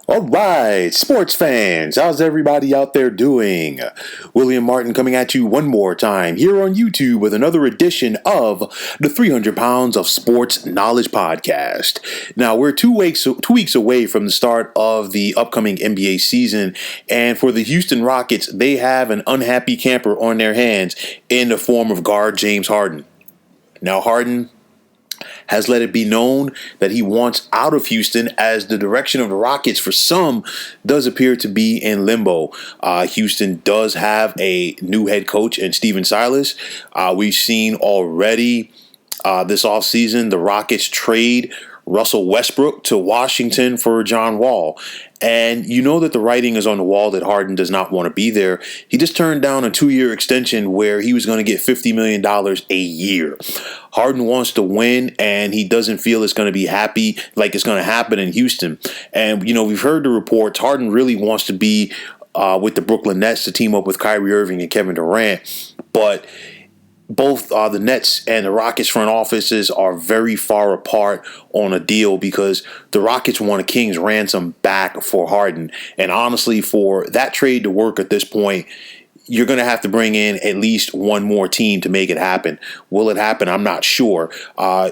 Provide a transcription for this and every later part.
All right, sports fans, how's everybody out there doing? William Martin coming at you one more time here on YouTube with another edition of the 300 Pounds of Sports Knowledge Podcast. Now, we're 2 weeks away from the start of the upcoming NBA season, and for the Houston Rockets, they have an unhappy camper on their hands in the form of guard James Harden. Now, Harden has let it be known that he wants out of Houston, as the direction of the Rockets for some does appear to be in limbo. Houston does have a new head coach in Stephen Silas. We've seen already this offseason the Rockets trade Russell Westbrook to Washington for John Wall. And you know that the writing is on the wall that Harden does not want to be there. He just turned down a 2-year extension where he was going to get $50 million a year. Harden wants to win, and he doesn't feel it's going to be happy like it's going to happen in Houston. And, you know, we've heard the reports. Harden really wants to be with the Brooklyn Nets to team up with Kyrie Irving and Kevin Durant. But both the Nets and the Rockets front offices are very far apart on a deal, because the Rockets want a king's ransom back for Harden. And honestly, for that trade to work at this point, you're going to have to bring in at least one more team to make it happen. Will it happen? I'm not sure.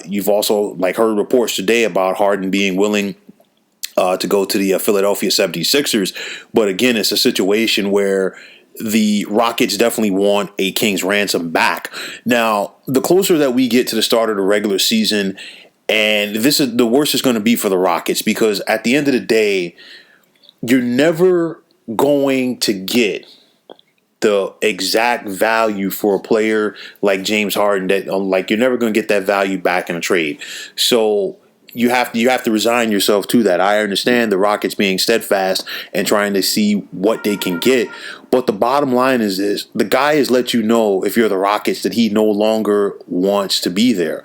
You've also heard reports today about Harden being willing to go to the Philadelphia 76ers. But again, it's a situation where the Rockets definitely want a king's ransom back. Now, the closer that we get to the start of the regular season, and this is the worse it's going to be for the Rockets, because at the end of the day, you're never going to get the exact value for a player like James Harden. That you're never going to get that value back in a trade. So you have to resign yourself to that. I understand the Rockets being steadfast and trying to see what they can get. But the bottom line is this: the guy has let you know, if you're the Rockets, that he no longer wants to be there.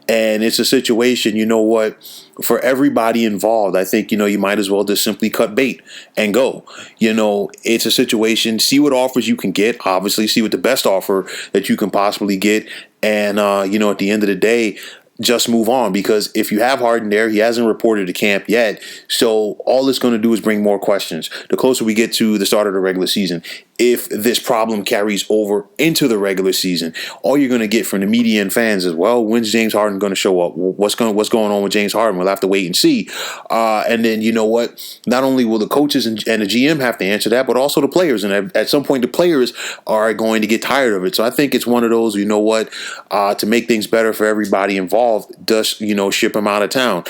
And it's a situation, you know what, for everybody involved, I think, you might as well just simply cut bait and go. It's a situation, see what offers you can get, obviously, see what the best offer that you can possibly get. And, at the end of the day, just move on, because if you have Harden there, he hasn't reported to camp yet. So all it's going to do is bring more questions. The closer we get to the start of the regular season, if this problem carries over into the regular season, all you're going to get from the media and fans is, well, when's James Harden going to show up? What's going on with James Harden? We'll have to wait and see. And then, you know what? Not only will the coaches and the GM have to answer that, but also the players. And at some point, the players are going to get tired of it. So I think it's one of those, to make things better for everybody involved, just, ship him out of town.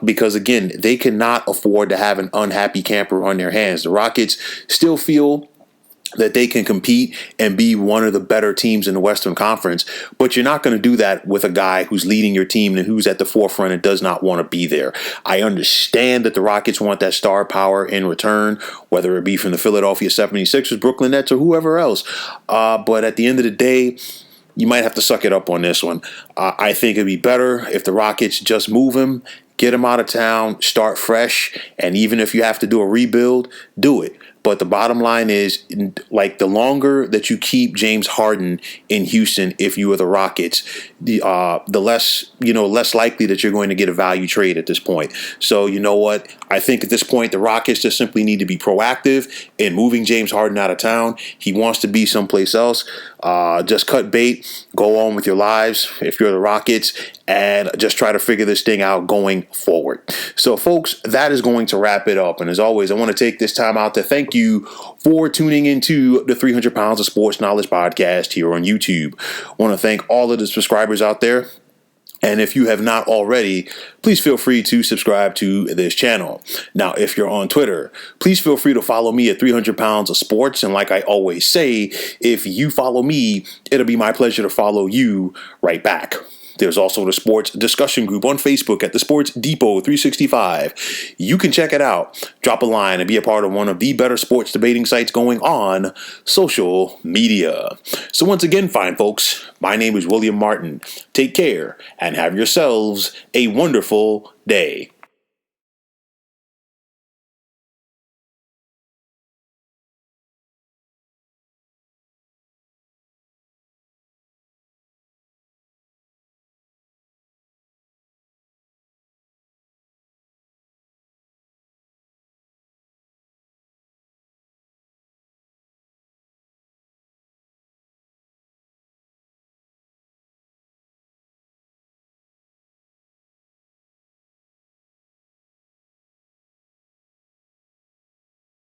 Because, again, they cannot afford to have an unhappy camper on their hands. The Rockets still feel that they can compete and be one of the better teams in the Western Conference. But you're not going to do that with a guy who's leading your team and who's at the forefront and does not want to be there. I understand that the Rockets want that star power in return, whether it be from the Philadelphia 76ers, Brooklyn Nets, or whoever else. But at the end of the day, you might have to suck it up on this one. I think it'd be better if the Rockets just move him, get him out of town, start fresh, and even if you have to do a rebuild, do it. But the bottom line is, the longer that you keep James Harden in Houston, if you are the Rockets, the less likely that you're going to get a value trade at this point. So you know what? I think at this point, the Rockets just simply need to be proactive in moving James Harden out of town. He wants to be someplace else. Just cut bait, go on with your lives if you're the Rockets, and just try to figure this thing out going forward. So, folks, that is going to wrap it up. And as always, I want to take this time out to thank you for tuning into the 300 Pounds of Sports Knowledge Podcast here on YouTube. I want to thank all of the subscribers out there. And if you have not already, please feel free to subscribe to this channel. Now, if you're on Twitter, please feel free to follow me at 300 Pounds of Sports. And like I always say, if you follow me, it'll be my pleasure to follow you right back. There's also the sports discussion group on Facebook at the Sports Depot 365. You can check it out, drop a line, and be a part of one of the better sports debating sites going on social media. So once again, fine folks, my name is William Martin. Take care and have yourselves a wonderful day.